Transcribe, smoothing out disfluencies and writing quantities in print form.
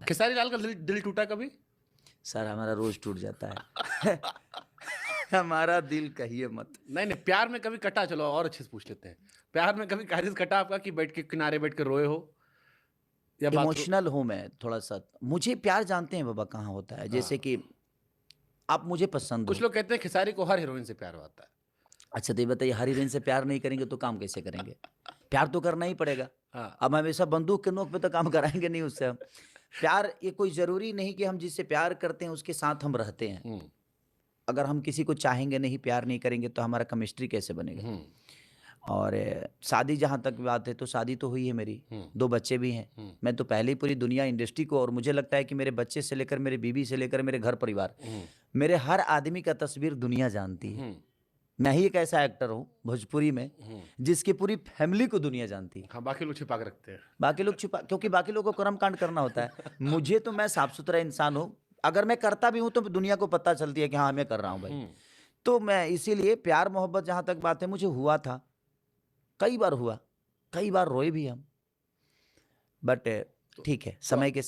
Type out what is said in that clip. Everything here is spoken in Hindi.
खेसारी लाल का दिल टूटा कभी? सर हमारा रोज टूट जाता है। हमारा दिल कहिए मत। नहीं प्यार में कभी कटा? चलो और अच्छे से पूछ लेते हैं, प्यार में कभी काजिज कटा आपका कि बैठ के किनारे बैठ के रोए हो या बाथरूम? इमोशनल हूँ मैं थोड़ा सा। मुझे प्यार जानते हैं बाबा कहाँ होता है, जैसे हाँ। कि आप मुझे पसंद कुछ हो। लोग कहते हैं खेसारी को हर हीरोइन से प्यार होता है। अच्छा तो ये बताइए, हर हीरोइन से प्यार नहीं करेंगे तो काम कैसे करेंगे? प्यार तो करना ही पड़ेगा। हाँ। अब हमेशा बंदूक के नोक पे तो काम कराएंगे नहीं उससे हम। प्यार ये कोई जरूरी नहीं कि हम जिससे प्यार करते हैं उसके साथ हम रहते हैं। हम्म। अगर हम किसी को चाहेंगे नहीं, प्यार नहीं करेंगे तो हमारा केमिस्ट्री कैसे बनेगा? हम्म। और शादी जहाँ तक बात है तो शादी तो हुई है मेरी, 2 बच्चे भी हैं। मैं तो पहले ही पूरी दुनिया इंडस्ट्री को, और मुझे लगता है कि मेरे बच्चे से लेकर मेरी बीवी से लेकर मेरे घर परिवार, मेरे हर आदमी का तस्वीर दुनिया जानती है। मैं ही एक ऐसा एक्टर हूँ भोजपुरी में जिसकी पूरी फैमिली को दुनिया जानती है। हाँ, बाकी लोग छिपा के रखते हैं। बाकी लोग छुपा, क्योंकि बाकी लोगों को कर्म कांड करना होता है। मुझे तो, मैं साफ सुथरा इंसान हूँ, अगर मैं करता भी हूँ तो दुनिया को पता चलती है कि हाँ मैं कर रहा हूँ भाई। तो मैं इसीलिए प्यार मोहब्बत जहाँ तक बात है मुझे हुआ था, कई बार हुआ, कई बार रोए भी हम, बट ठीक है, समय के साथ